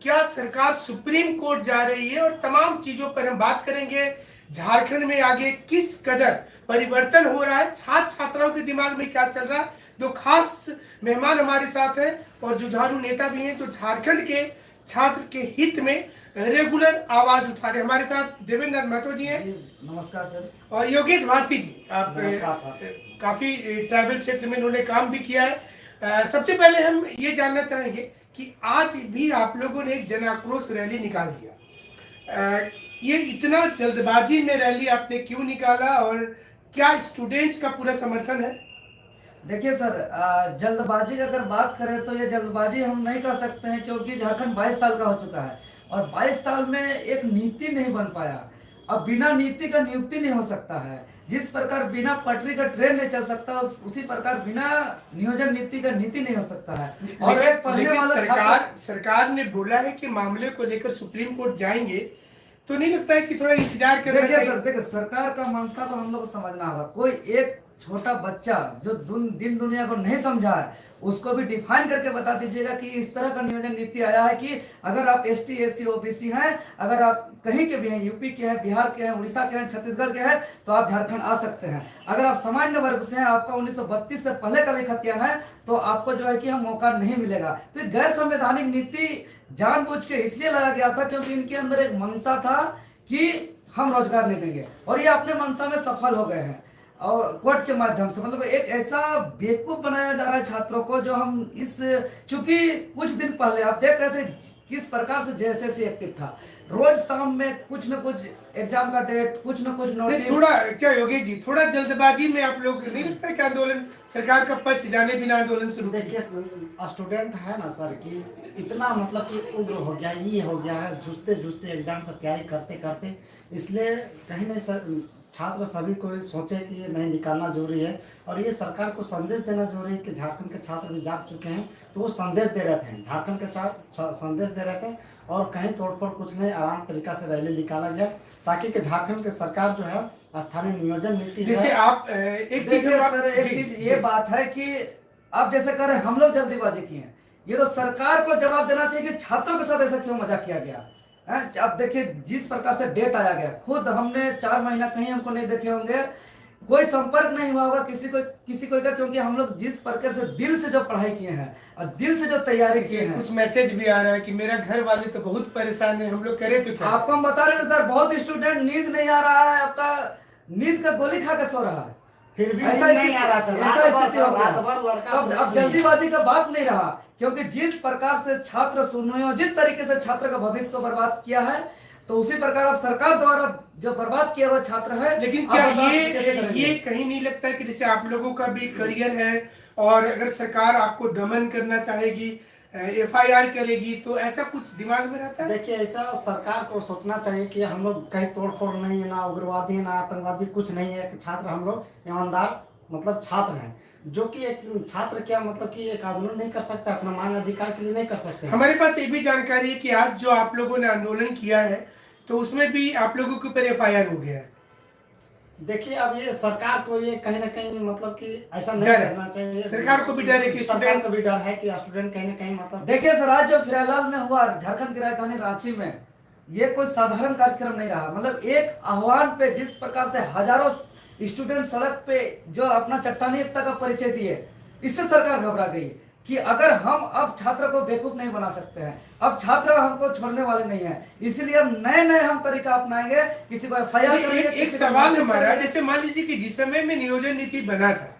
क्या सरकार supreme court जा रही है, और तमाम चीजों पर हम बात करेंगे। झारखंड में आगे किस कदर परिवर्तन हो रहा है, छात्र छात्राओं के दिमाग में क्या चल रहा है। दो खास मेहमान हमारे साथ हैं और जुझारू नेता भी हैं जो झारखंड के छात्र के हित में रेगुलर आवाज उठा रहे हैं। हमारे साथ देवेंद्र महतो जी हैं। नमस्कार सर। और योगेश भारती जी, आप नमस्कार सर। काफी ट्राइबल क्षेत्र में इन्होंने काम भी किया है। सबसे पहले हम ये जानना चाहेंगे कि आज भी आप लोगों ने एक जन आक्रोश रैली निकाल दिया। ये इतना जल्दबाजी में रैली आपने क्यों निकाला, और क्या स्टूडेंट्स का पूरा समर्थन है? देखिए सर, जल्दबाजी की अगर बात करें तो ये जल्दबाजी हम नहीं कर सकते हैं, क्योंकि झारखंड 22 साल का हो चुका है और 22 साल में एक नीति नहीं बन पाया। अब बिना नीति का नियुक्ति नहीं हो सकता है। जिस प्रकार बिना पटरी का ट्रेन नहीं चल सकता, उसी प्रकार बिना नियोजन नीति का नीति नहीं हो सकता है। और एक पढ़ने वाला सरकार ने बोला है कि मामले को लेकर सुप्रीम कोर्ट जाएंगे, तो नहीं लगता है कि थोड़ा इंतजार करना चाहिए? देखिए सरकार का मंशा तो हम लोग को समझना होगा। कोई एक छोटा बच्चा जो दिन दुनिया को नहीं समझा है, उसको भी डिफाइन करके बता दीजिएगा कि इस तरह का नियोजन नीति आया है कि अगर आप ST SC OBC हैं, अगर आप कहीं के भी हैं, यूपी के हैं, बिहार के हैं, उड़ीसा के हैं, छत्तीसगढ़ के हैं, तो आप झारखंड आ सकते हैं। अगर आप सामान्य वर्ग से हैं, आपका 1932 से पहले का भी खतियान है, तो आपको जो है कि हम मौका नहीं मिलेगा। तो ये गैर संवैधानिक नीति जानबूझ के इसलिए लाया गया था क्योंकि इनके अंदर एक मंशा था कि हम रोजगार नहीं देंगे, और ये अपने मंशा में सफल हो गए हैं। और कोर्ट के माध्यम से मतलब एक ऐसा बेवकूफ बनाया जा रहा है छात्रों को, जो हम चूंकि कुछ दिन पहले आप देख रहे थे किस प्रकार से JSS एक्टिव था। रोज शाम में कुछ न कुछ एग्जाम का डेट, कुछ न कुछ नोटिस। थोड़ा क्या योगेश जी, थोड़ा जल्दबाजी में आप लोग नहीं लगता है कि आंदोलन सरकार का पक्ष जाने बिना आंदोलन शुरू? देखिए स्टूडेंट है ना सर, कि इतना मतलब कि उग्र हो गया, ये हो गया है, झुसते झुसते एग्जाम की तैयारी करते करते, इसलिए कहीं नहीं सर छात्र सभी को सोचे कि ये नहीं निकालना जरूरी है। और ये सरकार को संदेश देना जरूरी है कि झारखंड के छात्र भी जाग चुके हैं, तो वो संदेश दे रहे थे, झारखंड के छात्र संदेश दे रहे थे। और कहीं तोड़फोड़ कुछ नहीं, आराम तरीका से रैली निकाला गया ताकि कि झारखंड की सरकार जो है स्थानीय नियोजन नीति, जैसे आप एक चीज ये बात है कि आप जैसे कह रहे हैं हम लोग जल्दीबाजी किए हैं, ये तो सरकार को जवाब देना चाहिए कि छात्रों के साथ ऐसा क्यों मजाक किया गया। अब देखिए जिस प्रकार से डेट आया गया, खुद हमने 4 महीना कहीं हमको नहीं देखे होंगे, कोई संपर्क नहीं हुआ होगा किसी को का, क्योंकि हम लोग जिस प्रकार से दिल से जो पढ़ाई किए हैं और दिल से जो तैयारी किए हैं। कुछ मैसेज भी आ रहा है कि मेरा घर वाले तो बहुत परेशान है, हम लोग करे तो क्या? आपको हम बता रहे हैं सर, बहुत स्टूडेंट नींद नहीं आ रहा है, आपका नींद का गोली खा के सो रहा है, फिर भी ऐसा नहीं आ रहा था। ऐसा स्थिति हो गया। अब जल्दीबाजी का बात नहीं रहा, क्योंकि जिस प्रकार से छात्र सुनियोजित तरीके से छात्र का भविष्य को बर्बाद किया है, तो उसी प्रकार अब सरकार द्वारा जो बर्बाद किया हुआ छात्र है। लेकिन क्या ये कहीं नहीं लगता है कि जैसे आप लोगों का भी करियर है, और अगर सरकार आपको दमन करना चाहेगी, FIR करेगी, तो ऐसा कुछ दिमाग में रहता है? देखिए ऐसा सरकार को सोचना चाहिए कि हम लोग कहीं तोड़फोड़ नहीं है, ना उग्रवादी है, ना आतंकवादी, कुछ नहीं है। छात्र हम लोग ईमानदार मतलब छात्र हैं, जो कि एक छात्र क्या मतलब कि एक आंदोलन नहीं कर सकता, अपना मांग अधिकार के लिए नहीं कर सकते। हमारे पास ये भी जानकारी है कि आज जो आप लोगों ने आंदोलन किया है, तो उसमें भी आप लोगों के ऊपर FIR हो गया है। देखिए अब ये सरकार को ये कहीं ना कहीं मतलब कि ऐसा नहीं करना चाहिए। सरकार को भी डर है कि सरकार को भी डर है कि स्टूडेंट कहीं ना कहीं मतलब। देखिए सर, आज जो फिलहाल में हुआ झारखंड की राजधानी रांची में, ये कोई साधारण कार्यक्रम नहीं रहा। मतलब एक आह्वान पे जिस प्रकार से हजारों स्टूडेंट सड़क पे जो अपना चट्टानी एकता का परिचय दिए, इससे सरकार घबरा गई कि अगर हम अब छात्र को बेवकूफ नहीं बना सकते हैं, अब छात्र हमको छोड़ने वाले नहीं है, इसलिए हम नए हम तरीका अपनाएंगे। किसी को FIR करेंगे। एक सवाल हमारा, जैसे मान लीजिए कि जिस समय में नियोजन नीति बना था,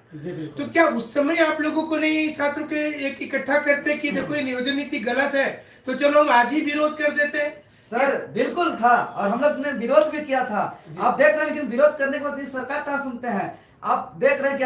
तो क्या उस समय आप लोगों को नहीं छात्रों के एक इकट्ठा करते कि देखो ये नियोजन नीति गलत है, तो चलो हम आज ही विरोध कर देते हैं? सर बिल्कुल था, और हम लोग ने विरोध भी किया था। आप देख रहे हैं, लेकिन विरोध करने के बाद सरकार कहाँ सुनते हैं। आप देख रहे हैं कि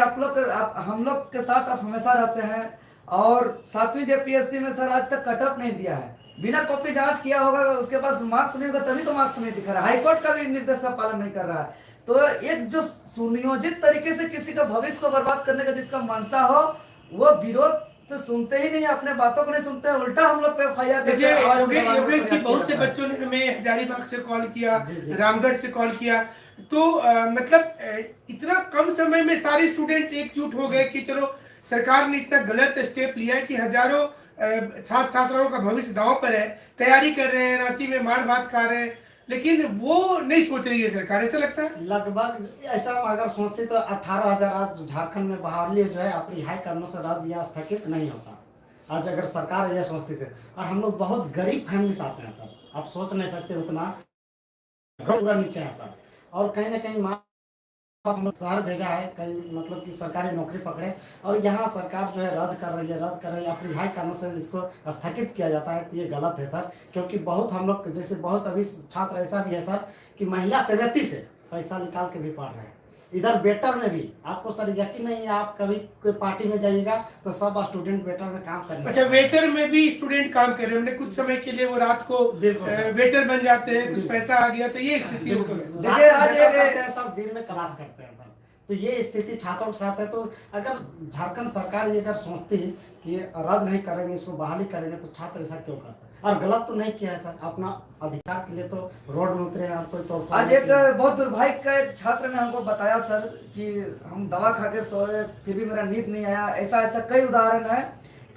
हम लोग के साथ आप हमेशा रहते हैं, और 7वीं JPSC में सर आज तक कट ऑफ नहीं दिया है। बिना कॉपी जांच किया होगा, उसके पास मार्क्स नहीं होगा, तभी तो मार्क्स नहीं दिखा रहा है। हाईकोर्ट का भी निर्देश का पालन नहीं कर रहा है। तो एक जो सुनियोजित तरीके से किसी का भविष्य को बर्बाद करने का जिसका मनसा हो, वो विरोध तो सुनते ही नहीं, अपने बातों को नहीं सुनते, उल्टा हम लोग पे FIR। जैसे योगेश जी, बहुत से बच्चों ने हमें हजारीबाग से कॉल किया, रामगढ़ से कॉल किया, तो मतलब इतना कम समय में सारे स्टूडेंट एकजुट हो गए कि चलो सरकार ने इतना गलत स्टेप लिया है कि हजारों छात्र छात्राओं का भविष्य दांव पर है, तैयारी कर रहे हैं, रांची में मार भात खा रहे हैं, लेकिन वो नहीं सोच रही है सरकार, ऐसा लगता है। लगभग ऐसा अगर सोचते तो 18,000 आज झारखंड में बहाली जो है आप रिहाई करने से रद्द या स्थगित नहीं होता। आज अगर सरकार ये सोचती थी, और हम लोग बहुत गरीब फैमिली से आते हैं सर, आप सोच नहीं सकते उतना पूरा नीचे है सर। और कहीं ना कहीं माँ बाप हम लोग शहर भेजा है, कहीं मतलब कि सरकारी नौकरी पकड़े, और यहाँ सरकार जो है रद्द कर रही है, आप रिहाई करने से इसको स्थगित किया जाता है, तो ये गलत है सर। क्योंकि बहुत हम लोग जैसे बहुत अभी छात्र ऐसा भी है सर कि महिला समिति से पैसा निकाल के भी पढ़ रहे हैं। इधर बेटर में भी आपको सर यकीन नहीं है, आप कभी कोई पार्टी में जाइएगा तो सब स्टूडेंट बेटर में काम कर रहे हैं। अच्छा, वेटर में भी स्टूडेंट काम कर रहे हैं, हमने कुछ समय के लिए वो रात को वेटर बन जाते हैं, कुछ पैसा आ गया तो ये स्थिति हो गई। देखिए आज सब दिन में क्लास करते हैं सर, तो ये स्थिति छात्रों के साथ है। तो अगर झारखंड सरकार ये अगर सोचती है कि रद्द नहीं करेंगे, इसको बहाली करेंगे, तो छात्र ऐसा क्यों करते हैं? और गलत तो नहीं किया है सर, अपना अधिकार के लिए तो रोड में उतरे हैं। आपको तो आज एक बहुत दुर्भाग्य का एक छात्र ने हमको बताया सर कि हम दवा खा के सोए फिर भी मेरा नींद नहीं आया, ऐसा ऐसा कई उदाहरण है।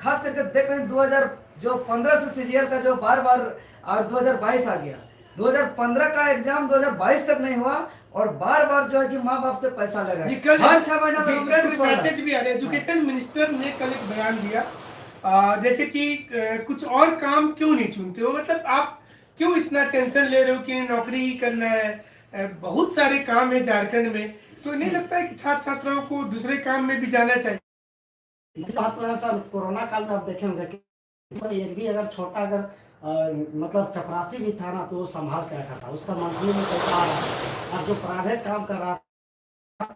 खास करके देख रहे हैं 2015 से सीजीएल का जो बार और 2022 आ गया, 2015 का एग्जाम 2022 तक नहीं हुआ, और बार जो है कि माँ बाप से पैसा लगा हर 6 महीना में मैसेज भी आ रहे हैं। एजुकेशन मिनिस्टर ने कल एक बयान दिया, जैसे कि कुछ और काम क्यों नहीं चुनते हो, मतलब आप क्यों इतना टेंशन ले रहे हो कि नौकरी ही करना है, बहुत सारे काम है झारखंड में, तो नहीं लगता है कि छात्र छात्राओं को दूसरे काम में भी जाना चाहिए? सर कोरोना काल में आप देखे होंगे कि एक भी अगर छोटा अगर मतलब चपरासी भी था ना, तो वो संभाल के रखा था, उसका मंथली में पैसा आ रहा था। और जो प्राइवेट काम कर रहा था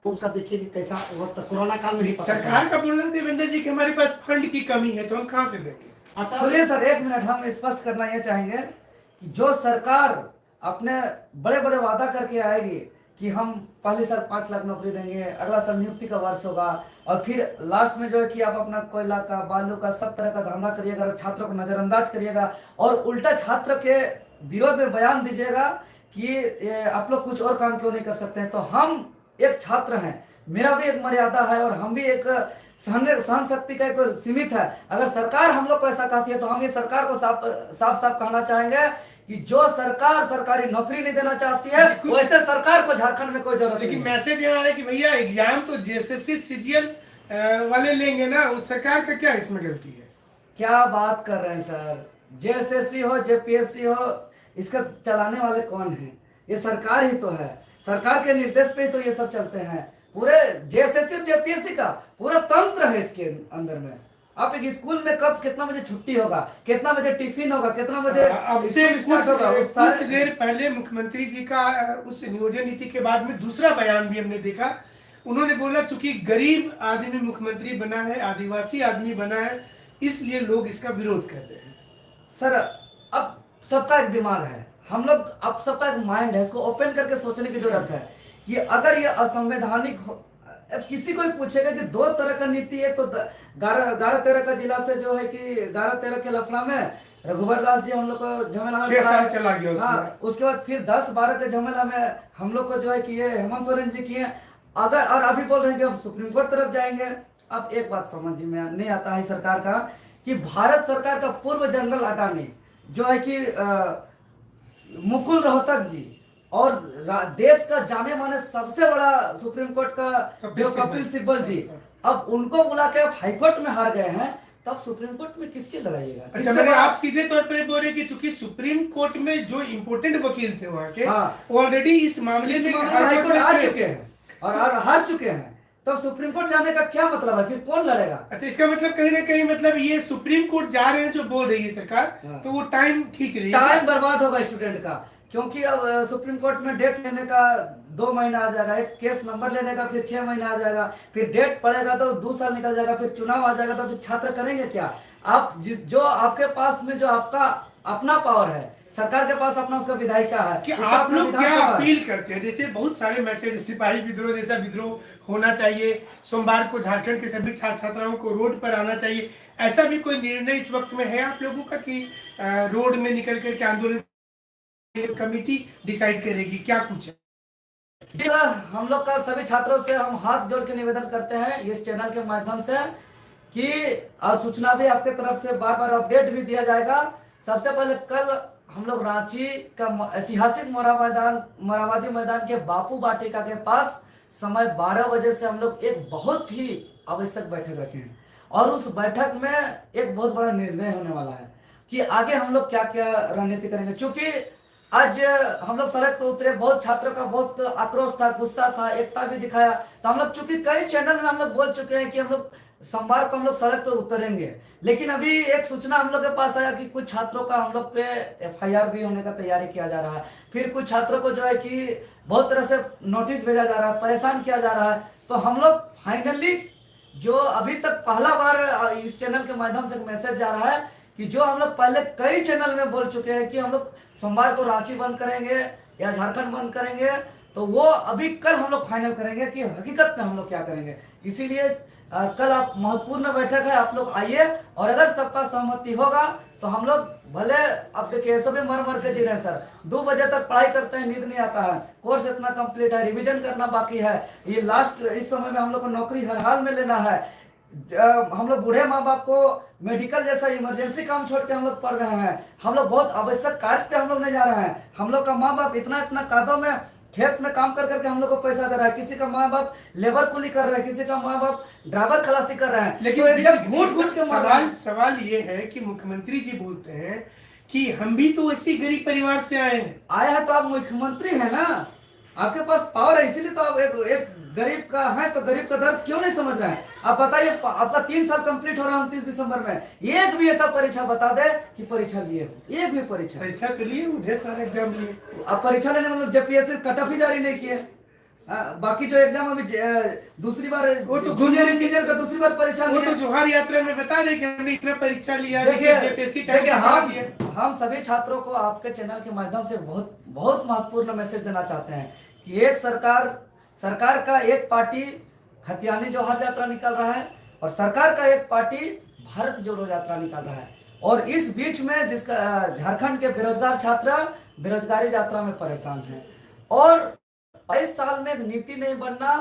उसका देखिए कि कैसा वो कोरोना काल में ही सरकार का बोलना देवेंद्र जी कि हमारे पास फंड की कमी है, तो हम कहां से देंगे? अच्छा सुनिए सर, 1 मिनट हम स्पष्ट करना ये चाहेंगे कि जो सरकार अपने बड़े बड़े वादा करके आएगी कि हम पहले साल 5 लाख नौकरी देंगे, अगला साल नियुक्ति का वर्ष होगा, और फिर लास्ट में जो है कि आप अपना कोयला का, बालू का, सब तरह का धंधा करिएगा, छात्रों को नजरअंदाज करिएगा, और उल्टा छात्र के विरोध में बयान दीजिएगा कि आप लोग कुछ और काम क्यों नहीं कर सकते हैं। तो हम एक छात्र हैं, मेरा भी एक मर्यादा है, और हम भी एक सहन शक्ति का एक सीमित है। अगर सरकार हम लोग को ऐसा कहती है तो हम ये सरकार को साफ साफ कहना चाहेंगे कि जो सरकार सरकारी नौकरी नहीं देना चाहती है, वैसे सरकार को झारखंड में कोई जरूरत नहीं। लेकिन मैसेज ये आ रहा है कि भैया एग्जाम तो जेएसएससी सीजीएल वाले लेंगे ना, उस सरकार का क्या इसमें गलती है? क्या बात कर रहे हैं सर, जेएसएससी हो जेपीएससी हो, इसका चलाने वाले कौन है? ये सरकार ही तो है, सरकार के निर्देश पे तो ये सब चलते हैं। पूरे जेएसएससी और जेपीएससी का पूरा तंत्र है इसके अंदर में। आप एक स्कूल में कब कितना बजे छुट्टी होगा, कितना बजे टिफिन होगा, कितना बजे अब से कुछ देर पहले मुख्यमंत्री जी का उस नियोजन नीति के बाद में दूसरा बयान भी हमने देखा। उन्होंने बोला चूंकि गरीब आदमी मुख्यमंत्री बना है, आदिवासी आदमी बना है, इसलिए लोग इसका विरोध कर रहे हैं। सर अब सबका एक दिमाग है, हम लोग अब सबका एक माइंड है, इसको ओपन करके सोचने की जरूरत है कि अगर ये असंवैधानिक हो। किसी को भी पूछेगा कि 2 तरह का नीति है, तो 11-13 का जिला से जो है कि 11-13 के लफड़ा में रघुवर दास जी हम लोग को झमेला में 6 साल चला गया उसमें। हाँ, उसके बाद फिर 10-12 के झमेला में हम लोग को जो है कि ये हेमंत सोरेन जी किए, अगर और अभी बोल रहे हैं कि हम सुप्रीम कोर्ट तरफ जाएंगे। अब एक बात समझ में नहीं आता है सरकार का कि भारत सरकार का पूर्व जनरल अटॉर्नी जो है कि मुकुल रोहतक जी, और देश का जाने माने सबसे बड़ा सुप्रीम कोर्ट का जो कपिल सिब्बल जी, अब उनको बुला के आप हाईकोर्ट में हार गए हैं, तब सुप्रीम कोर्ट में किसके लड़ाइएगा? अच्छा, मैंने आप सीधे तौर पर बोल रहे कि चूंकि सुप्रीम कोर्ट में जो इम्पोर्टेंट वकील थे वहां के, वो ऑलरेडी इस मामले में हाईकोर्ट आ चुके हैं और हार चुके हैं, तब सुप्रीम कोर्ट जाने का क्या मतलब है? फिर कौन लड़ेगा? अच्छा, इसका मतलब कहीं ना कहीं मतलब ये सुप्रीम कोर्ट जा रहे हैं जो बोल रही है सरकार, तो वो टाइम खींच रही है, टाइम बर्बाद होगा स्टूडेंट का। क्योंकि अब सुप्रीम कोर्ट में डेट लेने का 2 महीना आ जाएगा, एक केस नंबर लेने का फिर 6 महीना आ जाएगा, फिर डेट पड़ेगा तो 2 साल निकल जाएगा, फिर चुनाव आ जाएगा, तो फिर छात्र करेंगे क्या? आप जो आपके पास में जो आपका अपना पावर है, सरकार के पास अपना उसका विधायिका है कि आप लोग क्या अपील करते हैं? जैसे बहुत सारे मैसेज, सिपाही विद्रोह जैसा विद्रोह होना चाहिए, सोमवार को झारखंड के सभी छात्र छात्राओं को रोड पर आना चाहिए, ऐसा भी कोई निर्णय इस वक्त में है आप लोगों का कि रोड में निकल करके आंदोलन कमेटी डिसाइड करेगी, क्या कुछ है? हम लोग का सभी छात्रों से हम हाथ जोड़ के निवेदन करते हैं इस चैनल के माध्यम से कि और सूचना भी आपके तरफ से बार बार अपडेट भी दिया जाएगा। सबसे पहले कल हम लोग रांची का ऐतिहासिक मोरहाबादी मैदान के बापू वाटिका के पास समय 12 बजे से हम लोग एक बहुत ही आवश्यक बैठक रखे हैं, और उस बैठक में एक बहुत बड़ा निर्णय होने वाला है कि आगे हम लोग क्या क्या रणनीति करेंगे। क्योंकि आज हम लोग सड़क पे उतरे, बहुत छात्रों का बहुत आक्रोश था, गुस्सा था, एकता भी दिखाया। तो हम लोग चूंकि कई चैनल में हम लोग बोल चुके हैं कि हम लोग सोमवार को हम लोग सड़क पे उतरेंगे, लेकिन अभी एक सूचना हम लोग के पास आया कि कुछ छात्रों का हम लोग पे FIR भी होने का तैयारी किया जा रहा है। फिर कुछ छात्रों को जो है कि बहुत तरह से नोटिस भेजा जा रहा है, परेशान किया जा रहा है। तो हम लोग फाइनली, जो अभी तक पहला बार इस चैनल के माध्यम से मैसेज जा रहा है कि जो हम लोग पहले कई चैनल में बोल चुके हैं कि हम लोग सोमवार को रांची बंद करेंगे या झारखंड बंद करेंगे, तो वो अभी कल हम लोग फाइनल करेंगे कि हकीकत में हम लोग क्या करेंगे। इसीलिए कल आप महत्वपूर्ण बैठक है, आप लोग आइए, और अगर सबका सहमति होगा तो हम लोग भले, अब देखिए सभी मर के जी रहे हैं सर, 2 बजे तक पढ़ाई करते हैं, नींद नहीं आता है, कोर्स इतना कंप्लीट है, रिवीजन करना बाकी है, ये लास्ट इस समय में हम लोग को नौकरी हर हाल में लेना है। हम लोग बूढ़े माँ बाप को मेडिकल जैसा इमरजेंसी काम छोड़ के हम लोग पढ़ रहे हैं, हम लोग बहुत आवश्यक कार्य पे हम लोग नहीं जा रहे हैं। हम लोग का माँ बाप इतना कादों में खेत में काम कर करके हम लोग को पैसा दे रहा है, किसी का माँ बाप लेबर कुली कर रहा है, किसी का माँ बाप ड्राइवर खलासी कर रहे हैं। लेकिन तो एकदम घूट के सवाल ये है कि मुख्यमंत्री जी बोलते हैं कि हम भी तो ऐसे गरीब परिवार से आए हैं। आया है तो आप मुख्यमंत्री है ना, आपके पास पावर है, इसीलिए तो आप एक गरीब का है, तो गरीब का दर्द क्यों नहीं समझ रहे हैं। आप बताइए, आपका 3 साल कंप्लीट हो रहा है 29 दिसंबर में, एक भी ऐसा परीक्षा बता दे कि परीक्षा लिए हो, एक भी परीक्षा तो लिए, ढेर सारे एग्जाम लिए, आप परीक्षा लेने मतलब JPSC कट ऑफ ही जारी नहीं किए। बाकी जो एग्जाम अभी दूसरी बार, वो तो जूनियर इंजीनियर का दूसरी बार परीक्षा, वो तो जोहार यात्रा में बता रहे कि हमने इतना परीक्षा लिया। देखिए हम सभी छात्रों को आपके चैनल के माध्यम से बहुत बहुत महत्वपूर्ण मैसेज देना चाहते हैं कि एक सरकार का एक पार्टी खतियानी जोहार यात्रा निकाल रहा है, और सरकार का एक पार्टी भारत जोड़ो यात्रा निकाल रहा है, और इस बीच में जिसका झारखंड के बेरोजगार छात्र बेरोजगारी यात्रा में परेशान है, और 22 साल में एक नीति नहीं बनना,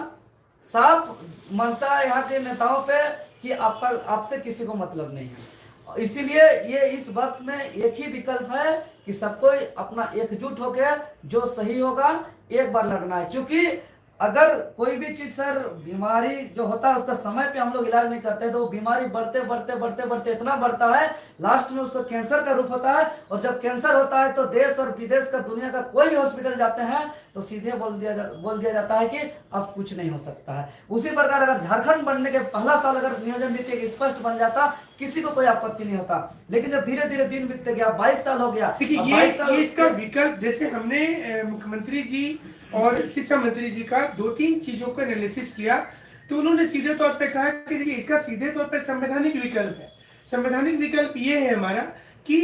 साफ मनसा यहाँ के नेताओं पे कि आपसे किसी को मतलब नहीं है। इसीलिए ये इस वक्त में एक ही विकल्प है कि सबको अपना एकजुट होकर जो सही होगा एक बार लड़ना है। क्योंकि अगर कोई भी चीज सर, बीमारी जो होता है उसका समय पे हम लोग इलाज नहीं करते तो बीमारी बढ़ते इतना बढ़ता है, लास्ट में उसको कैंसर का रूप होता है, और जब कैंसर होता है तो देश और विदेश का, दुनिया का कोई भी हॉस्पिटल जाते हैं तो सीधे बोल दिया जाता है कि अब कुछ नहीं हो सकता है। उसी प्रकार अगर झारखंड बनने के पहला साल अगर नियोजन नीति स्पष्ट बन जाता, किसी को कोई आपत्ति नहीं होता, लेकिन जब धीरे धीरे दिन बीतते गया, 22 साल हो गया। ये इसका विकल्प, जैसे हमने मुख्यमंत्री जी और शिक्षा मंत्री जी का 2-3 चीजों का एनालिसिस किया, तो उन्होंने सीधे तौर पे कहा कि देखिए इसका सीधे तौर पे संवैधानिक विकल्प है। संवैधानिक विकल्प ये है हमारा कि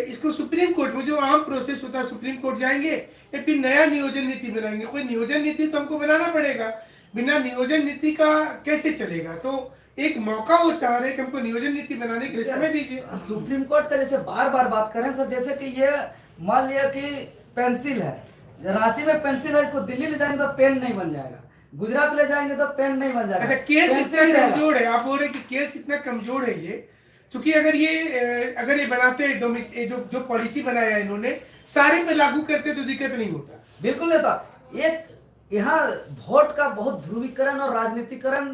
इसको सुप्रीम कोर्ट में जो आम प्रोसेस होता है, सुप्रीम कोर्ट जाएंगे या फिर नया नियोजन नीति बनाएंगे। कोई नियोजन नीति तो हमको बनाना पड़ेगा, बिना नियोजन नीति का कैसे चलेगा। तो एक मौका वो चाह रहे हैं कि हमको नियोजन नीति बनाने के लिए समय दीजिए। सुप्रीम कोर्ट का जैसे बार बात करें सर, जैसे कि ये मान लिया कि पेंसिल है, रांची में पेंसिल है, इसको दिल्ली ले जाएंगे तो पेन नहीं बन जाएगा, गुजरात ले जाएंगे तो पेन नहीं बन जाएगा। अच्छा, केस इतना कमजोर है, आप बोल रहे कि केस इतना कमजोर है ये, क्योंकि अगर ये बनाते जो पॉलिसी बनाया है इन्होंने, सारे पे लागू करते तो दिक्कत नहीं होता। बिल्कुल नहीं था। एक यहाँ वोट का बहुत ध्रुवीकरण और राजनीतिकरण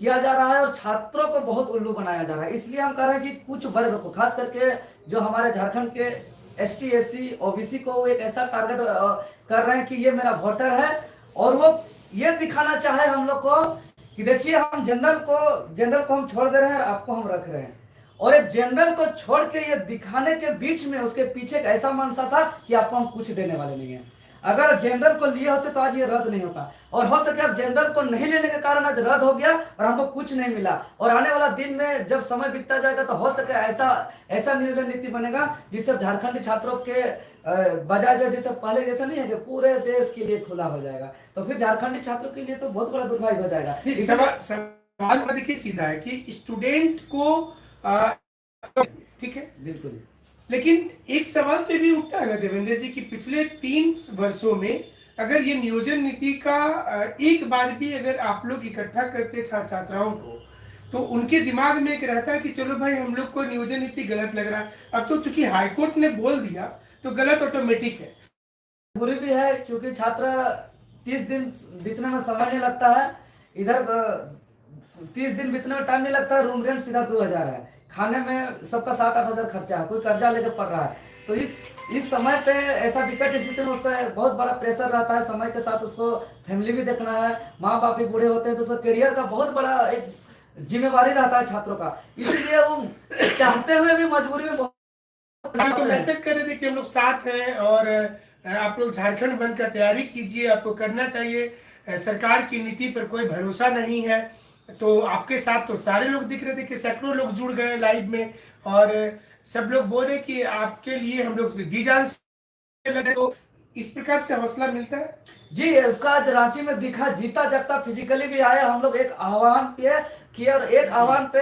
किया जा रहा है, और छात्रों को बहुत उल्लू बनाया जा रहा है। इसलिए हम कह रहे हैं कि कुछ वर्ग को, खास करके जो हमारे झारखंड के ST SC OBC को एक ऐसा टारगेट कर रहे हैं कि ये मेरा वोटर है, और वो ये दिखाना चाहे हम लोग को कि देखिए हम जनरल को हम छोड़ दे रहे हैं, आपको हम रख रहे हैं। और एक जनरल को छोड़ के ये दिखाने के बीच में उसके पीछे एक ऐसा मनसा था कि आपको हम कुछ देने वाले नहीं है। अगर जनरल को लिए होते तो आज ये रद्द नहीं होता, और हो सके अब जनरल को नहीं लेने के कारण आज रद्द हो गया और हमको कुछ नहीं मिला। और आने वाला दिन में जब समय बीतता जाएगा तो हो सके ऐसा नियोजन नीति बनेगा जिससे झारखंडी छात्रों के बजाय जो जैसे पहले जैसा नहीं है कि पूरे देश के लिए खुला हो जाएगा, तो फिर झारखंडी छात्रों के लिए तो बहुत बड़ा दुर्भाग्य हो जाएगा। सवाल देखिए सीधा है कि स्टूडेंट को ठीक है, बिल्कुल, लेकिन एक सवाल तो भी उठता है ना देवेंद्र जी कि पिछले 3 वर्षों में अगर ये नियोजन नीति का एक बार भी अगर आप लोग इकट्ठा करते छात्र छात्राओं को, तो उनके दिमाग में एक रहता है कि चलो भाई हम लोग को नियोजन नीति गलत लग रहा है। अब तो चूंकि हाईकोर्ट ने बोल दिया तो गलत ऑटोमेटिक है। बुरी भी है क्योंकि छात्र 30 दिन बीतने में समय नहीं लगता है, इधर 30 दिन बीतने में टाइम नहीं लगता है, रूम रेंट सीधा 2000 है, खाने में सबका 7-8 हजार खर्चा है, कोई कर्जा लेके पड़ रहा है। तो इस समय पे ऐसा विकट स्थिति में उसका बहुत बड़ा प्रेशर रहता है, समय के साथ उसको फैमिली भी देखना है, माँ बाप भी बूढ़े होते हैं, तो उसका करियर का बहुत बड़ा एक जिम्मेवारी रहता है छात्रों का। इसीलिए वो चाहते हुए भी मजबूरी में अभी तो मैसेज कर रहे थे कि हम लोग साथ हैं और आप लोग झारखंड बंद का तैयारी कीजिए, आपको करना चाहिए। सरकार की नीति पर कोई भरोसा नहीं है। तो आपके साथ तो सारे लोग दिख रहे थे कि सैकड़ों लोग जुड़ गए लाइव में और सब लोग बोल रहे कि आपके लिए हम लोग जी जान से लगे। तो इस प्रकार से हौसला मिलता है जी। उसका आज रांची में दिखा, जीता जागता फिजिकली भी आया। हम लोग एक आह्वान पे किया और एक आह्वान पे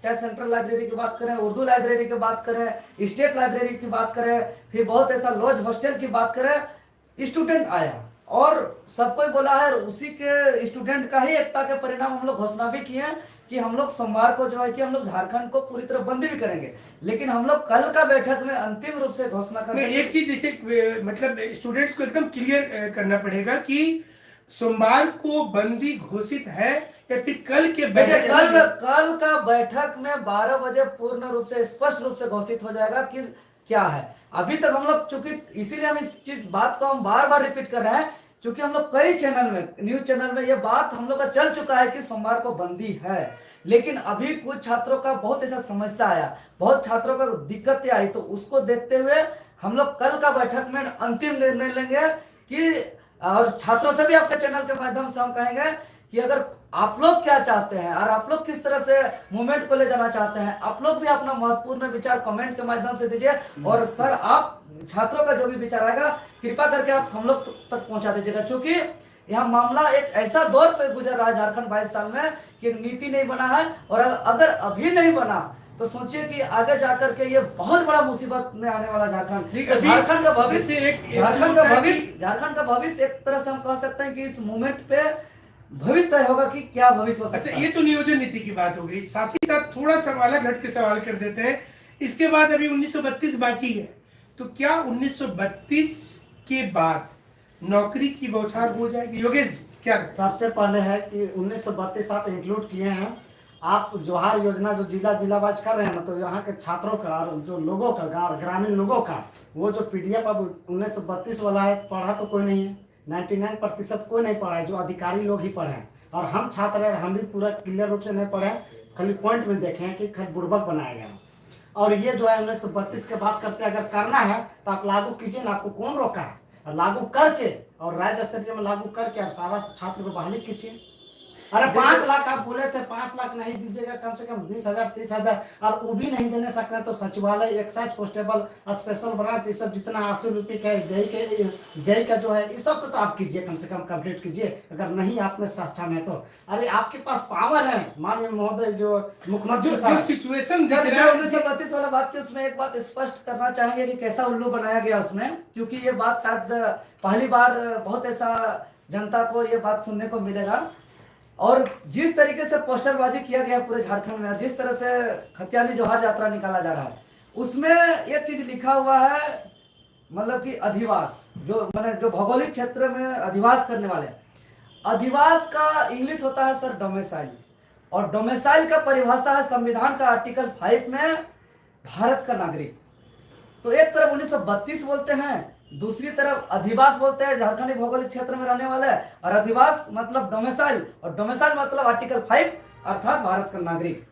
चाहे सेंट्रल लाइब्रेरी की बात करें, उर्दू लाइब्रेरी की बात करें, स्टेट लाइब्रेरी की बात करें, फिर बहुत ऐसा लॉज हॉस्टल की बात करें, स्टूडेंट आया और सबको बोला है। उसी के स्टूडेंट का ही एकता के परिणाम हम लोग घोषणा भी किए हैं कि हम लोग सोमवार को जो है कि हम लोग झारखंड को पूरी तरह बंदी भी करेंगे, लेकिन हम लोग कल का बैठक में अंतिम रूप से घोषणा करेंगे। एक चीज जैसे मतलब स्टूडेंट्स को एकदम क्लियर करना पड़ेगा कि सोमवार को बंदी घोषित है या फिर कल के बैठक कल का बैठक में 12 बजे पूर्ण रूप से स्पष्ट रूप से घोषित हो जाएगा कि क्या है। अभी तक हम लोग चूंकि इसीलिए हम इस चीज बात को हम बार बार रिपीट कर रहे हैं क्योंकि हम लोग कई चैनल में, न्यूज चैनल में ये बात हम लोग का चल चुका है कि सोमवार को बंदी है, लेकिन अभी कुछ छात्रों का बहुत ऐसा समस्या आया, बहुत छात्रों का दिक्कतें आई, तो उसको देखते हुए हम लोग कल का बैठक में अंतिम निर्णय लेंगे कि, और छात्रों से भी आपके चैनल के माध्यम से हम कहेंगे कि अगर आप लोग क्या चाहते हैं और आप लोग किस तरह से मूवमेंट को ले जाना चाहते हैं, आप लोग भी अपना महत्वपूर्ण विचार कमेंट के माध्यम से दीजिए। और सर आप छात्रों का जो भी विचार आएगा कृपा करके आप हम लोग तक पहुंचा दीजिएगा, क्योंकि यह मामला एक ऐसा दौर पे गुजर रहा है झारखंड 22 साल में कि नीति नहीं बना है, और अगर अभी नहीं बना तो सोचिए कि आगे जाकर के ये बहुत बड़ा मुसीबत में आने वाला झारखंड। झारखंड का भविष्य, झारखंड का भविष्य एक तरह से हम कह सकते हैं कि इस मूवमेंट पे भविष्य तय होगा कि क्या भविष्य हो सकता है। अच्छा, ये तो नियोजन नीति की बात हो गई, साथ ही साथ थोड़ा सा अलग हट के सवाल कर देते हैं। इसके बाद अभी 1932 बाकी है, तो क्या 1932 के बाद नौकरी की बौछार हो जाएगी? योगेश क्या? सबसे पहले है कि 1932 आप इंक्लूड किए हैं, आप जोहार योजना जो जिला वाइज कर रहे हैं ना, तो यहाँ के छात्रों का और जो लोगों का, ग्रामीण लोगों का, वो जो पीडीएफ अब 1932 वाला है, पढ़ा तो कोई नहीं है, 99% कोई नहीं पढ़ा है, जो अधिकारी लोग ही पढ़े हैं। और हम छात्र हैं, हम भी पूरा क्लियर रूप से नहीं पढ़े, खाली पॉइंट में देखे हैं कि खाली बुड़बक बनाया गया। और ये जो है 1932 के बाद करते अगर करना है तो आप लागू कीजिए ना, आपको कौन रोका है? और लागू करके और राज्य स्तरीय में लागू करके और सारा छात्र को बहाली कीजिए। अरे 5 लाख आप बोले थे, 5 लाख नहीं दीजिएगा, कम से कम 20,000 30,000, और वो भी नहीं देने सक रहे तो सचिवालय, एक्साइज, कांस्टेबल, स्पेशल ब्रांच, ये सब जितना 80 रुपये का जय का जो है, इस सब को तो आप कीजिए, कम से कम कंप्लीट कीजिए, अगर नहीं आप में सक्षम है तो। अरे आपके पास पावर है माननीय महोदय, जो मुख्यमंत्री जो सिचुएशन 1932 वाला बात की, उसमें एक बात स्पष्ट करना चाहेंगे कि कैसा उल्लू बनाया गया उसमें, क्योंकि ये बात शायद पहली बार बहुत ऐसा जनता को ये बात सुनने को मिलेगा। और जिस तरीके से पोस्टरबाजी किया गया पूरे झारखंड में, और जिस तरह से खतियानी जोहार यात्रा निकाला जा रहा है, उसमें एक चीज लिखा हुआ है, मतलब कि अधिवास, जो मैंने जो भौगोलिक क्षेत्र में अधिवास करने वाले, अधिवास का इंग्लिश होता है सर डोमिसाइल, और डोमिसाइल का परिभाषा है संविधान का आर्टिकल 5 में भारत का नागरिक। तो एक तरफ 1932 बोलते हैं, दूसरी तरफ अधिवास बोलते हैं, झारखंडी भौगोलिक क्षेत्र में रहने वाले, और अधिवास मतलब डोमिसाइल, और डोमिसाइल मतलब आर्टिकल 5 अर्थात भारत का नागरिक।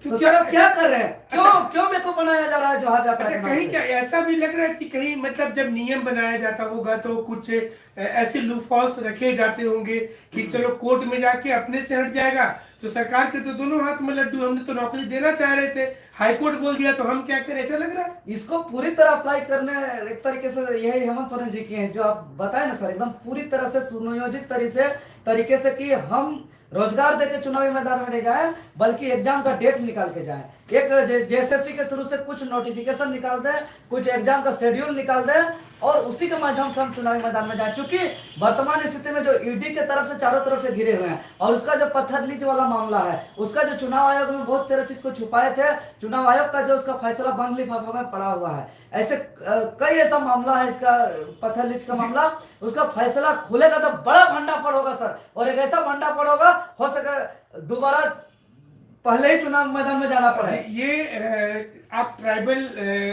तो सर अब क्या कर रहे हैं? क्यों मेरे को बनाया जा रहा है जोहार यात्रा? अच्छा, कहीं क्या ऐसा भी लग रहा है कि कहीं मतलब जब नियम बनाया जाता होगा तो कुछ ऐसे लूपहॉल्स रखे जाते होंगे कि चलो कोर्ट में जाके अपने से हट जाएगा, तो सरकार के तो दोनों हाथ में लड्डू, हमने तो नौकरी देना चाह रहे थे, हाईकोर्ट बोल दिया तो हम क्या करें, ऐसा लग रहा है। इसको पूरी तरह अप्लाई करने एक तरीके से यही हेमंत सोरेन जी की है, जो आप बताए ना सर, एकदम पूरी तरह से सुनियोजित तरीके से कि हम रोजगार देके चुनावी मैदान में नहीं जाए, बल्कि एग्जाम का डेट निकाल के जाए, एक जेएसएससी के थ्रू से कुछ नोटिफिकेशन निकाल दे, कुछ एग्जाम का शेड्यूल निकाल दे, और उसी के माध्यम से हम चुनावी मैदान में जाए, क्योंकि वर्तमान स्थिति में जो ईडी के तरफ से चारों तरफ से घिरे हुए हैं, और उसका जो पत्थर लीक वाला मामला है, उसका जो चुनाव आयोग में बहुत सारे चीज को छुपाए थे, चुनाव आयोग का जो उसका फैसला बंद लिफाफा में पड़ा हुआ है, ऐसे कई ऐसा मामला है इसका पत्थर लीक का मामला, उसका फैसला खुलेगा तो बड़ा भंडाफोड़ होगा सर, और एक ऐसा भंडाफोड़ होगा हो सके दोबारा पहले ही चुनाव मैदान में जाना पड़े। ये आप ट्राइबल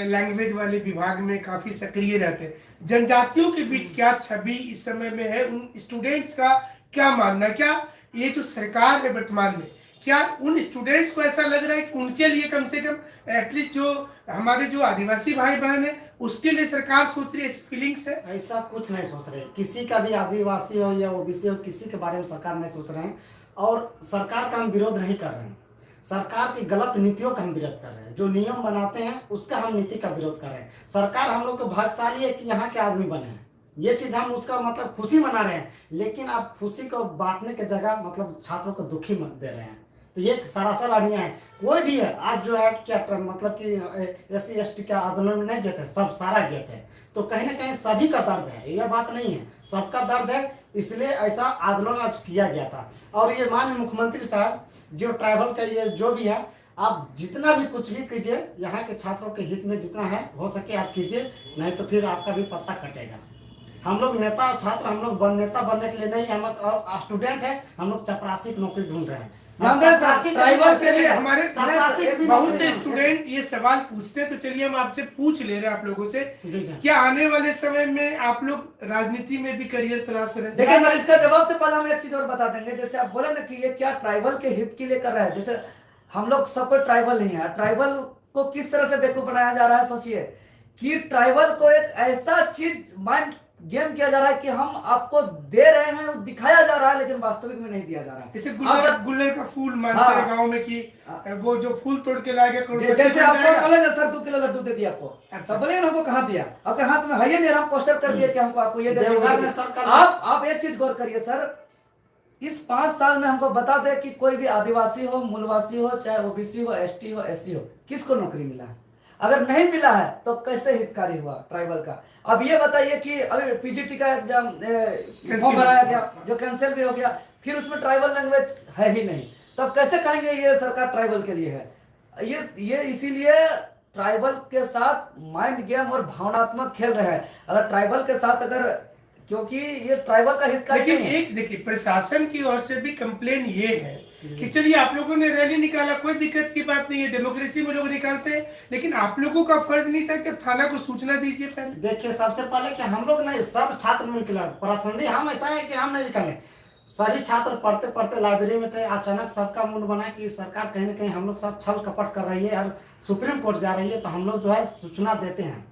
लैंग्वेज वाले विभाग में काफी सक्रिय रहते हैं, जनजातियों के बीच क्या छवि इस समय में है, उन स्टूडेंट्स का क्या मानना, क्या ये जो सरकार है वर्तमान में, क्या उन स्टूडेंट्स को ऐसा लग रहा है कि उनके लिए कम से कम एटलीस्ट जो हमारे जो आदिवासी भाई बहन है उसके लिए सरकार सोच रही है, ऐसी फीलिंग्स है? ऐसा कुछ नहीं सोच रहे, किसी का भी आदिवासी हो या ओबीसी हो, किसी के बारे में सरकार नहीं सोच रहे हैं, और सरकार का हम विरोध नहीं कर रहे हैं, सरकार की गलत नीतियों का हम विरोध कर रहे हैं, जो नियम बनाते हैं उसका हम नीति का विरोध कर रहे हैं। सरकार हम लोग को भाग्यशाली है कि यहाँ के आदमी बने हैं, ये चीज हम उसका मतलब खुशी मना रहे हैं, लेकिन आप खुशी को बांटने के जगह मतलब छात्रों को दुखी मत दे रहे हैं, तो ये सरासर अड़ियाँ है। कोई भी है आज जो है क्या मतलब कि SC ST के आंदोलन में नहीं गए थे, सब सारा गए थे, तो कहीं ना कहीं सभी का दर्द है, यह बात नहीं है, सबका दर्द है, इसलिए ऐसा आंदोलन आज किया गया था। और ये माननीय मुख्यमंत्री साहब जो ट्राइबल का ये जो भी है, आप जितना भी कुछ भी कीजिए, यहाँ के छात्रों के हित में जितना है हो सके आप कीजिए, नहीं तो फिर आपका भी पत्ता कटेगा। हम लोग नेता छात्र, हम लोग नेता बनने के लिए नहीं, हम स्टूडेंट है, हम लोग चपरासी की नौकरी ढूंढ रहे हैं। ट्राइबल के लिए हमारे बहुत से स्टूडेंट ये सवाल पूछते हैं, तो चलिए हम आपसे पूछ ले रहे हैं आप लोगों से, क्या आने वाले समय में आप लोग राजनीति में भी करियर तलाश रहे हैं? देखिए सर, इसका जवाब से पहले हम एक चीज और बता देंगे, जैसे आप बोले ना कि ये क्या ट्राइबल के हित के लिए कर रहा है, जैसे हम लोग सबको ट्राइबल नहीं है, ट्राइबल को किस तरह से बेवकूफ बनाया जा रहा है, सोचिए कि ट्राइबल को एक ऐसा चीज माइंड गेम किया जा रहा है कि हम आपको दे रहे हैं, वो दिखाया जा रहा है, लेकिन वास्तविक में नहीं दिया जा रहा है। जैसे गुल्लर का फूल मानते हैं गांव में कि वो जो फूल तोड़ के लाएगा, जैसे आपको बोले ना सर 2 किलो लड्डू दे दिया आपको, तो बोले हमको कहाँ दिया, आपके हाथ में है ये नहीं, हम पोस्टर कर दिए कि हमको आपको ये दे दिया। आप एक चीज गौर करिए सर, इस 5 साल में हमको बता दे कि कोई भी आदिवासी हो, मूलवासी हो, चाहे ओबीसी हो, ST हो, SC हो, किसको नौकरी मिला है? अगर नहीं मिला है तो कैसे हितकारी हुआ ट्राइबल का? अब ये बताइए कि अभी PGT का एग्जाम फॉर्म भराया गया, जो कैंसिल भी हो गया, फिर उसमें ट्राइबल लैंग्वेज है ही नहीं, तब कैसे कहेंगे ये सरकार ट्राइबल के लिए है? ये इसीलिए ट्राइबल के साथ माइंड गेम और भावनात्मक खेल रहे हैं। अगर ट्राइबल के साथ अगर, क्योंकि ये ट्राइबल का हितकारी लेकिन नहीं है। एक देखिए प्रशासन की ओर से भी कंप्लेन ये है कि चलिए आप लोगों ने रैली निकाला, कोई दिक्कत की बात नहीं है, डेमोक्रेसी में लोग निकालते हैं, लेकिन आप लोगों का फर्ज नहीं था कि थाना को सूचना दीजिए पहले? देखिए सबसे पहले कि हम लोग नहीं, सब छात्र मिलकर प्रसंगी हम ऐसा है कि हम नहीं निकाले, सभी छात्र पढ़ते पढ़ते लाइब्रेरी में थे, अचानक सबका मूड बना कि सरकार कहीं ना कहीं हम लोग साथ छल कपट कर रही है और सुप्रीम कोर्ट जा रही है, तो हम लोग जो है सूचना देते हैं।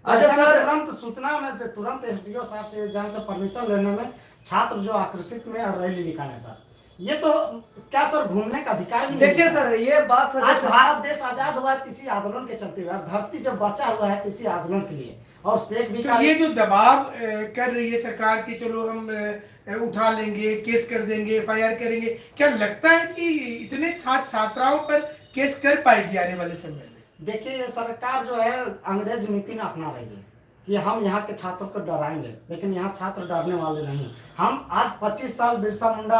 तुरंत सूचना में तुरंत SDO साहब से जहाँ से परमिशन लेने में छात्र जो आकर्षित में और रैली निकाले सर, ये तो क्या सर घूमने का अधिकार भी देखिए सर, ये बात आज भारत देश आजाद हुआ है इसी आंदोलन के चलते हुए, धरती जब बचा हुआ है इसी आंदोलन के लिए, और शेख भी तो ये जो दबाव कर रही है सरकार की, चलो हम उठा लेंगे, केस कर देंगे, FIR करेंगे, क्या लगता है कि इतने छात्राओं पर केस कर पाएगी आने वाले समय में? देखिए ये सरकार जो है अंग्रेज नीति में अपना रही है कि हम यहाँ के छात्रों को डराएंगे, लेकिन यहाँ छात्र डरने वाले नहीं। हम आज 25 साल बिरसा मुंडा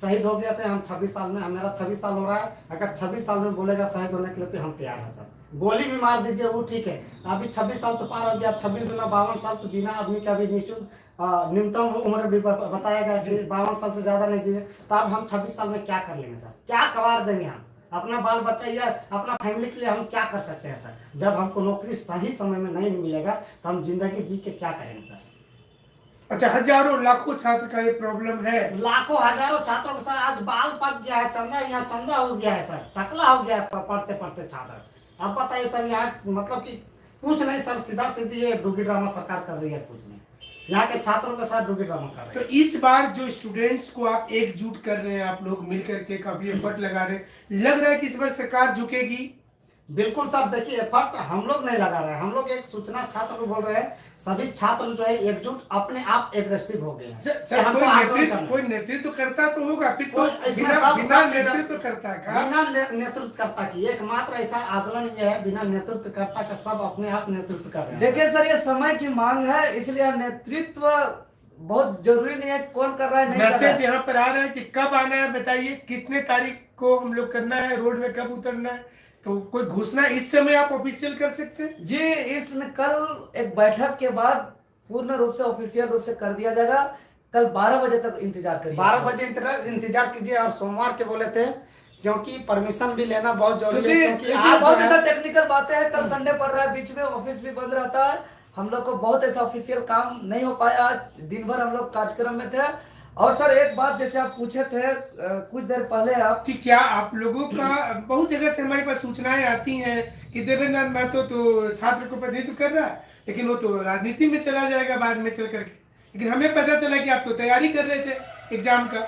शहीद हो गया थे, हम 26 साल में, मेरा 26 साल हो रहा है, अगर 26 साल में बोलेगा शहीद होने के लिए तो हम तैयार हैं सर, गोली भी मार दीजिए वो ठीक है, अभी 26 साल तो पार हो गया, 26 गुना 52 साल तो जीना आदमी का भी न्यूनतम उम्र भी बताएगा कि 52 साल से ज्यादा नहीं जिए, तो अब हम 26 साल में क्या कर लेंगे सर, क्या कवाड़ देंगे हम अपना बाल बच्चा या अपना फैमिली के लिए, हम क्या कर सकते हैं सर? जब हमको नौकरी सही समय में नहीं मिलेगा तो हम जिंदगी जी के क्या करेंगे सर? अच्छा, हजारों लाखों छात्र का ये प्रॉब्लम है, लाखों हजारों छात्रों के साथ आज बाल पक गया है, चंदा यहाँ चंदा हो गया है सर, टकला हो गया है पढ़ते पढ़ते छात्र। अब बताइए सर, यहाँ मतलब कि कुछ नहीं सर, सीधा सीधी ये डुगी ड्रामा सरकार कर रही है, कुछ नहीं, यहाँ के छात्रों के साथ डुगी ड्रामा कर रहे हैं। तो इस बार जो स्टूडेंट्स को आप एकजुट कर रहे हैं, आप लोग मिल करके काफी एफर्ट लगा रहे हैं, लग रहा है कि इस बार सरकार झुकेगी? बिल्कुल सर, देखिए एफर्ट हम लोग नहीं लगा रहे हैं, हम लोग एक सूचना छात्र को बोल रहे हैं, सभी छात्र जो है एकजुट अपने आप एग्रेसिव हो गए हैं कि सर हमको आंदोलन करना है। कोई नेतृत्व करता तो होगा, फिर तो कोई इसमें बिना सब बिना सब नेतृत्व करता का बिना नेतृत्व करता की एकमात्र ऐसा आंदोलन ये है, बिना नेतृत्व करता का सब अपने आप नेतृत्व कर रहे हैं। देखिए सर, ये समय की मांग है, इसलिए नेतृत्व बहुत जरूरी नहीं है कि कौन कर रहा है नहीं कर रहा मैसेज है। यहाँ पर आ रहा है कि कब आना है बताइए, कितने तारीख को हम लोग करना है, रोड में कब उतरना है, तो कोई घोषणा इस समय आप ऑफिशियल कर सकते हैं? जी, इसमें कल एक बैठक के बाद पूर्ण रूप से ऑफिशियल रूप से कर दिया जाएगा। कल 12 बजे तक इंतजार करिए। 12 बजे इंतजार कीजिए, और सोमवार के बोले थे क्योंकि परमिशन भी लेना बहुत जरूरी है, क्योंकि आज बहुत जो ऐसा है टेक्निकल बातें हैं, कल संडे पड़ रहा है, बीच में ऑफिस भी बंद रहता है, हम लोग को बहुत ऐसा ऑफिशियल काम नहीं हो पाया। आज दिन भर हम लोग कार्यक्रम में थे। और सर एक बात जैसे आप पूछे थे कुछ देर पहले आप कि क्या आप लोगों का बहुत जगह से हमारे पास सूचनाएं आती हैं कि देवेंद्र नाथ महतो तो छात्र को प्रतिनिधित्व कर रहा है, लेकिन वो तो राजनीति में चला जाएगा बाद में चल करके, लेकिन हमें पता चला कि आप तो तैयारी कर रहे थे एग्जाम का।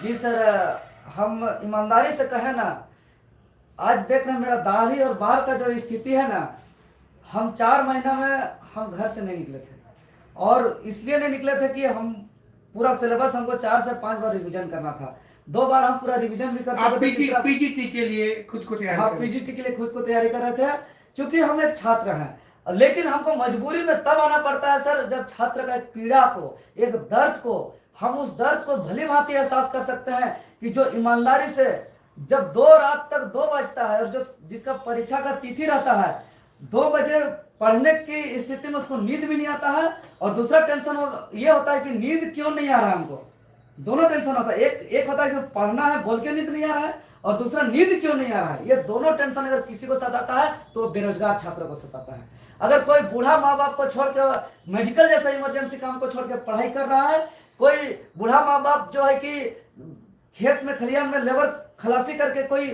जी सर, हम ईमानदारी से कहें ना, आज देख रहे हैं मेरा दाढ़ी और बाल का जो स्थिति है ना, हम 4 महीना में हम घर से नहीं निकले थे, और इसलिए नहीं निकले थे कि हम पूरा सिलेबस हमको 4 से 5 बार रिवीजन करना था। 2 बार हम पूरा रिवीजन भी कर आप चुके थे। पीजीटी के लिए खुद को तैयार हाँ, कर रहे थे। पीजीटी के लिए खुद को तैयारी कर रहे थे, क्योंकि हम एक छात्र हैं। लेकिन हमको मजबूरी में तब आना पड़ता है सर, जब छात्र का एक पीड़ा को, एक दर्द को, हम उस दर्द को भली भांति एहसास कर सकते हैं कि जो ईमानदारी से जब 2 रात तक 2 बजता है, और जो जिसका परीक्षा का तिथि रहता है 2 बजे पढ़ने की स्थिति में उसको नींद भी नहीं आता है, और दूसरा टेंशन ये होता है कि नींद क्यों नहीं आ रहा है हमको। दोनों टेंशन होता है, एक होता है कि पढ़ना है बोल के नींद नहीं आ रहा है, और दूसरा नींद क्यों नहीं आ रहा है। ये दोनों टेंशन अगर किसी को सताता है तो बेरोजगार छात्र को सताता है। अगर कोई बूढ़ा माँ बाप को छोड़ के मेडिकल जैसा इमरजेंसी काम को छोड़ के पढ़ाई कर रहा है, कोई बूढ़ा माँ बाप जो है कि खेत में खलिहान में लेबर खलासी करके, कोई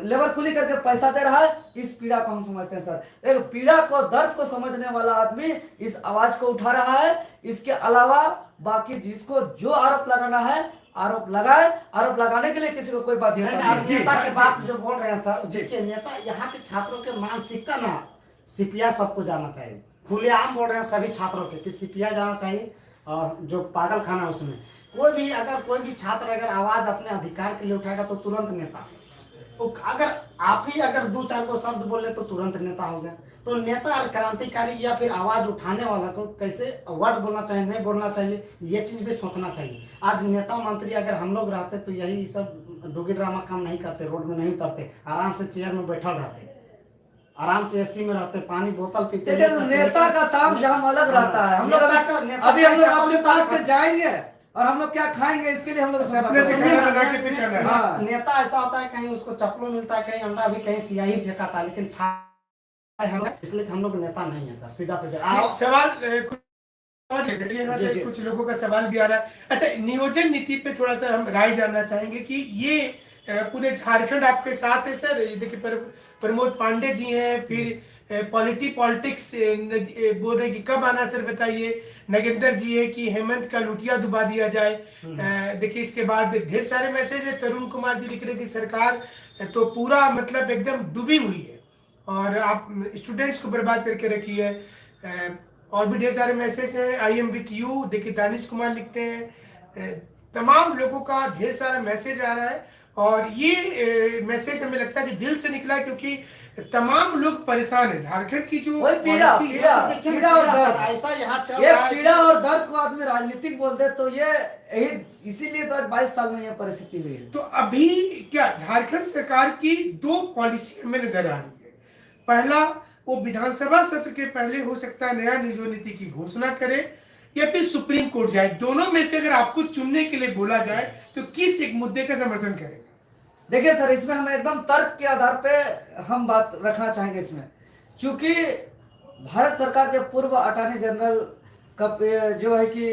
लेबर कुली करके पैसा दे रहा है, इस पीड़ा को हम समझते हैं सर। एक पीड़ा को, दर्द को समझने वाला आदमी इस आवाज को उठा रहा है। इसके अलावा बाकी जिसको जो आरोप लगाना है आरोप लगाए, आरोप लगाने के लिए किसी को कोई बाध्यता नहीं है। नेता की बात जो बोल रहे हैं सर, देखिए नेता यहाँ के छात्रों के मानसिकता ना, सीपीआई सबको जाना चाहिए, खुलेआम बोल रहे हैं सभी छात्रों के कि सीपीआई जाना चाहिए, और जो पागल खाना है उसमें कोई भी छात्र अगर आवाज अपने अधिकार के लिए उठाएगा तो तुरंत नेता। तो अगर आप ही अगर 2-4 को शब्द बोले तो तुरंत नेता हो गया। तो नेता और क्रांतिकारी या फिर आवाज उठाने वाला को कैसे वर्ड बोलना चाहिए, नहीं बोलना चाहिए, ये चीज भी सोचना चाहिए। आज नेता मंत्री अगर हम लोग रहते तो यही सब डोगी ड्रामा काम नहीं करते, रोड में नहीं उतरते, आराम से चेयर में बैठल रहते, आराम से एसी में रहते, पानी बोतल पीते। नेता का ताम झाम अलग रहता है। हम लोग अभी हम लोग अपने पास से जाएंगे और हम लोग क्या खाएंगे, इसके लिए हम लोग अपने से खाना बना के फिर जाना है। हाँ। नेता ऐसा होता है कहीं उसको चप्पलों मिलता है, कहीं अंडा भी, कहीं सियाही फेंकाता है, लेकिन इसलिए हम लोग नेता नहीं है सर, सीधा सवाल यहाँ से कुछ लोगों का सवाल भी आ रहा है। अच्छा, नियोजन नीति पे थोड़ा सा हम राय जानना चाहेंगे कि ये पूरे झारखंड आपके साथ है सर। देखिए प्रमोद पांडे जी हैं, फिर पॉलिटिक्स बोल रहे कि कब आना सर बताइए, नगेंद्र जी है कि हेमंत का लुटिया डुबा दिया जाए। देखिए इसके बाद ढेर सारे मैसेज है। तरुण कुमार जी लिख रहे कि सरकार तो पूरा मतलब एकदम डूबी हुई है और आप स्टूडेंट्स को बर्बाद करके रखी है। और भी ढेर सारे मैसेज है। आई एम विथ यू, देखिए दानिश कुमार लिखते हैं। तमाम लोगों का ढेर सारा मैसेज आ रहा है और ये मैसेज हमें लगता है कि दिल से निकला, क्योंकि तमाम लोग परेशान है। झारखंड की जो पीड़ा और दर्द, ऐसा यहाँ चल ये रहा है, पीड़ा और दर्द को आदमी राजनीतिक बोल दे तो ये इसीलिए तो 22 साल में ये परिस्थिति हुई है। तो अभी क्या झारखंड सरकार की 2 पॉलिसी हमें नजर आ रही है। पहला, वो विधानसभा सत्र के पहले हो सकता है नया नियोजन नीति की घोषणा करे या फिर सुप्रीम कोर्ट जाए। दोनों में से अगर आपको चुनने के लिए बोला जाए तो किस एक मुद्दे का समर्थन करेगा? देखिए सर, इसमें हम एकदम तर्क के आधार पे हम बात रखना चाहेंगे इसमें, क्योंकि भारत सरकार के पूर्व अटॉर्नी जनरल जो है कि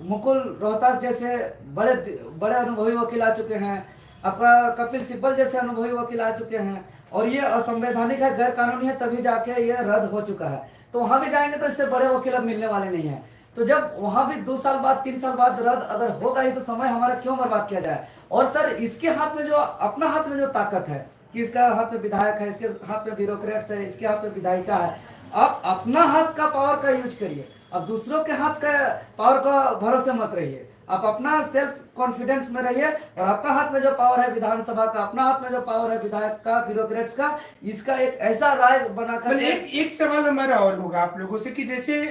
मुकुल रोहतास जैसे बड़े बड़े अनुभवी वकील आ चुके हैं, आपका कपिल सिब्बल जैसे अनुभवी वकील आ चुके हैं, और ये असंवैधानिक है, गैर कानूनी है, तभी जाके ये रद्द हो चुका है। तो वहां भी जाएंगे तो इससे बड़े वकील अब मिलने वाले नहीं है। तो जब वहां भी 2 साल बाद 3 साल बाद रद्द अगर होगा ही तो समय हमारा क्यों बर्बाद किया जाए। और सर इसके हाथ में जो अपना हाथ में जो ताकत है कि इसका हाथ में विधायक है, इसके हाथ में ब्यूरोक्रेट्स है, इसके हाथ में विधायिका है। आप अपना हाथ का पावर का यूज करिए, अब दूसरों के हाथ का पावर का भरोसे मत रहिए। आप अपना सेल्फ कॉन्फिडेंस में रहिए, और आपका हाथ में जो पावर है विधानसभा का, अपना हाथ में जो पावर है विधायक का, ब्यूरोक्रेट्स का, इसका एक ऐसा राय बनाकर एक सवाल हमारा और होगा आप लोगों से कि जैसे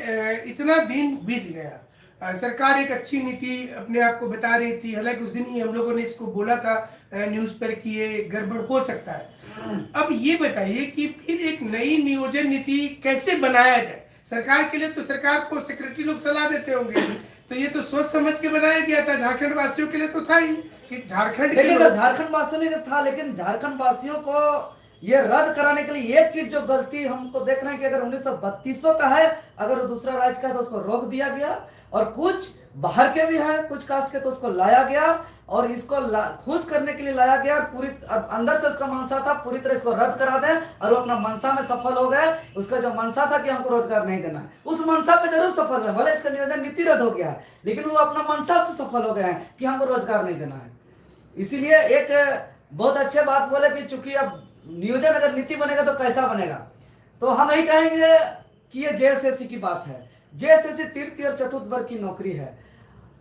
इतना दिन बीत गया, सरकार एक अच्छी नीति अपने आप को बता रही थी, हालांकि उस दिन ही हम लोगों ने इसको बोला था न्यूज पर कि ये गड़बड़ हो सकता है। अब ये बताइए कि फिर एक नई नियोजन नीति कैसे बनाया जाए? सरकार के लिए तो सरकार को सेक्रेटरी लोग सलाह देते होंगे, तो ये तो सोच समझ के बनाया गया था। झारखंड वासियों के लिए तो था ही कि झारखंड वासियों ने था, लेकिन झारखंड वासियों को ये रद्द कराने के लिए एक चीज जो गलती हमको देख रहे हैं कि अगर 1932 का है, अगर वो दूसरा राज्य का है तो उसको रोक दिया गया, और कुछ बाहर के भी हैं, कुछ कास्ट के, तो उसको लाया गया और इसको खुश करने के लिए लाया गया, और पूरी अंदर से उसका मंशा था पूरी तरह इसको रद्द करा दें, और वो अपना मंशा में सफल हो गए। उसका जो मंशा था कि हमको रोजगार नहीं देना है, उस मंशा पे जरूर सफल है, भले इसका नियोजन नीति रद्द हो गया है, लेकिन वो अपना मंशा से सफल हो गए हैं कि हमको रोजगार नहीं देना है। इसीलिए एक बहुत अच्छे बात बोले कि चूंकि अब नियोजन अगर नीति बनेगा तो कैसा बनेगा, तो हम यही कहेंगे कि ये जेएसएससी की बात है। जेएसएससी तृतीय और चतुर्थ वर्ग की नौकरी है,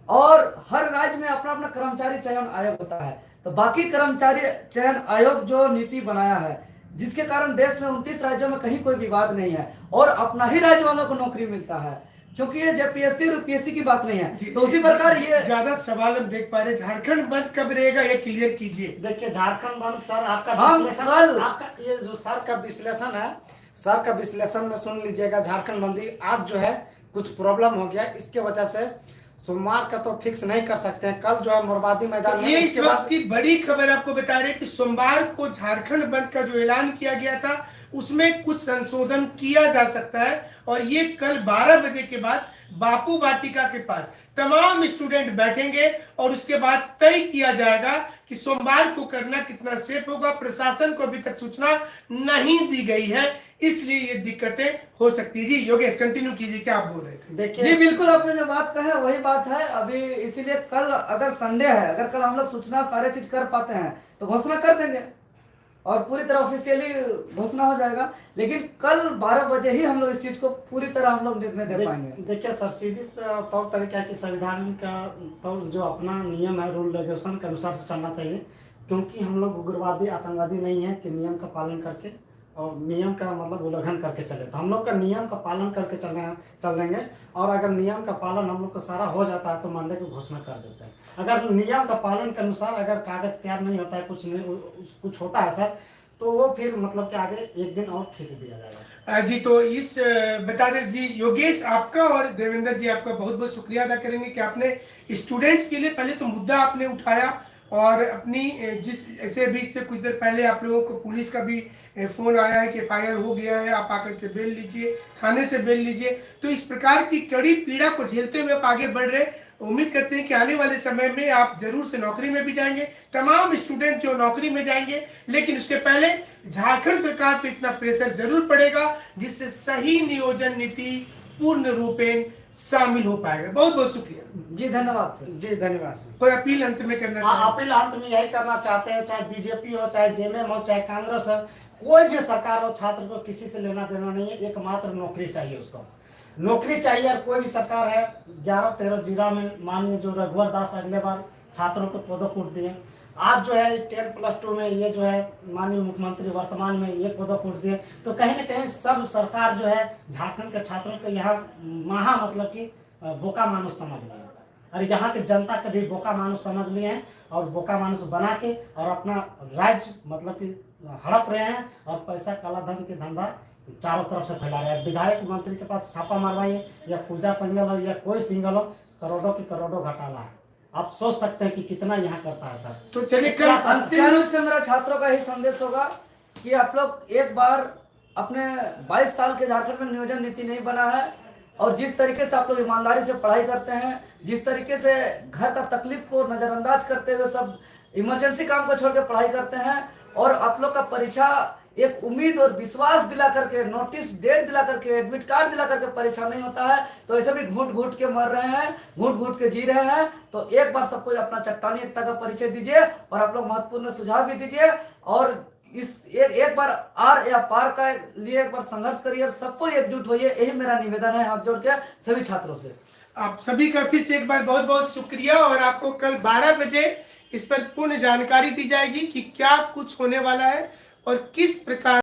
और हर राज्य में अपना अपना कर्मचारी चयन आयोग होता है। तो बाकी कर्मचारी चयन आयोग जो नीति बनाया है, जिसके कारण देश में 29 राज्यों में कहीं कोई विवाद नहीं है, और अपना ही राज्य वालों को नौकरी मिलता है, क्योंकि ये जेपीएससी और यूपीएससी की बात नहीं है। तो उसी प्रकार ये ज्यादा सवाल हम देख पा रहे, झारखंड बंद कब रहेगा ये क्लियर कीजिए। देखिए झारखंड बंद सर, आपका आपका ये जो सर का विश्लेषण है, सर का विश्लेषण में सुन लीजिएगा। झारखंड बंदी आज जो है कुछ प्रॉब्लम हो गया, इसके वजह से सोमवार का तो फिक्स नहीं कर सकते हैं। कल जो है मोरबादी मैदान में, ये इस वक्त की बड़ी खबर आपको बता रहे कि सोमवार को झारखंड बंद का जो ऐलान किया गया था उसमें कुछ संशोधन किया जा सकता है, और ये कल 12 बजे के बाद बापू वाटिका के पास तमाम स्टूडेंट बैठेंगे, और उसके बाद तय किया जाएगा कि सोमवार को करना कितना सेफ होगा। प्रशासन को अभी तक सूचना नहीं दी गई है, इसलिए ये दिक्कतें हो सकती है। जी योगेश कंटिन्यू कीजिए, क्या आप बोल रहे थे? देखिए जी बिल्कुल, आपने जो बात कहा है वही बात है अभी। इसीलिए कल अगर संडे है, अगर कल हम लोग सूचना सारे चीज कर पाते हैं तो घोषणा कर देंगे, और पूरी तरह ऑफिशियली घोषणा हो जाएगा। लेकिन कल 12 बजे ही हम लोग इस चीज को पूरी तरह हम लोग निर्णय दे पाएंगे। देखिए सर, सीधी तौर तरीका की संविधान का तौर जो अपना नियम है, रूल रेगुलेशन के अनुसार से चलना चाहिए, क्योंकि हम लोग उग्रवादी आतंकवादी नहीं है कि नियम का पालन करके और नियम का मतलब उल्लंघन करके चले। तो हम लोग का नियम का पालन करके चल देंगे, और अगर नियम का पालन हम लोग को सारा हो जाता है तो मंडे को घोषणा कर देते हैं। अगर नियम का पालन के अनुसार अगर कागज तैयार नहीं होता है, कुछ होता है सर, तो वो फिर मतलब कि आगे एक दिन और खींच दिया जाएगा। जी तो इस बता दें जी योगेश, आपका और देवेंद्र जी आपका बहुत बहुत शुक्रिया अदा करेंगे कि आपने स्टूडेंट्स के लिए पहले तो मुद्दा आपने उठाया, और अपनी जिस ऐसे भी इससे कुछ देर पहले आप लोगों को पुलिस का भी फोन आया है कि एफआईआर हो गया है, आप आकर के बेल लीजिए, थाने से बेल लीजिए। तो इस प्रकार की कड़ी पीड़ा को झेलते हुए आप आगे बढ़ रहे, उम्मीद करते हैं कि आने वाले समय में आप जरूर से नौकरी में भी जाएंगे, तमाम स्टूडेंट जो नौकरी में जाएंगे। लेकिन उसके पहले झारखंड सरकार पे इतना प्रेशर जरूर पड़ेगा जिससे सही नियोजन नीति पूर्ण रूपेण शामिल हो पाएगा। बहुत बहुत शुक्रिया जी, धन्यवाद सर। जी धन्यवाद सर। कोई अपील अंत में करना चाहिए? अपील अंत में यही करना चाहते हैं, चाहे बीजेपी हो, चाहे जेएमएम हो, चाहे कांग्रेस हो, कोई भी सरकार हो, छात्र को किसी से लेना देना नहीं है, एकमात्र नौकरी चाहिए उसको, नौकरी चाहिए। और कोई भी सरकार है 11-13 जिला में, मानिए जो रघुवर दास अगले बार छात्रों को पदोन्नति दिए, आज जो है 10+2 में ये जो है माननीय मुख्यमंत्री वर्तमान में ये पदोन्नति दिए, तो कहीं ना कहीं सब सरकार जो है झारखंड के छात्रों को यहाँ महा मतलब कि बोका मानुस समझ लिया, और यहाँ के जनता के भी बोका मानुस समझ लिए हैं, और बोका मानुस बना के और अपना राज्य मतलब कि हड़प रहे हैं, और पैसा काला धन के धंधा चारों तरफ से फैला रहे हैं। विधायक मंत्री के पास छापा मारवाइए, या पूजा सिंगल हो या कोई सिंगल हो, करोड़ों की करोड़ों घोटाला है। आप सोच सकते हैं कि कितना यहाँ करता है सर। तो चलिए कल अंतिम रूप से मेरा छात्रों का ही संदेश होगा कि आप लोग एक बार अपने 22 साल के झारखंड में नियोजन नीति नहीं बना है, और जिस तरीके से आप लोग ईमानदारी से पढ़ाई करते हैं, जिस तरीके से घर का तकलीफ को नजरअंदाज करते हुए सब इमरजेंसी काम को छोड़ के पढ़ाई करते हैं, और आप लोग का परीक्षा एक उम्मीद और विश्वास दिला करके, नोटिस डेट दिला करके, एडमिट कार्ड दिला करके परीक्षा नहीं होता है, तो ऐसे भी घूट घूट के मर रहे हैं, घूट घूट के जी रहे हैं। तो एक बार सबको अपना चट्टानी एकता का परिचय दीजिए, और आप लोग महत्वपूर्ण सुझाव भी दीजिए, और इस एक बार आर या पार का लिए एक बार संघर्ष करिए और सबको एकजुट होइए, यही मेरा निवेदन है हाथ जोड़ के सभी छात्रों से। आप सभी का फिर से एक बार बहुत बहुत शुक्रिया, और आपको कल 12 बजे इस पर पूर्ण जानकारी दी जाएगी कि क्या कुछ होने वाला है और किस प्रकार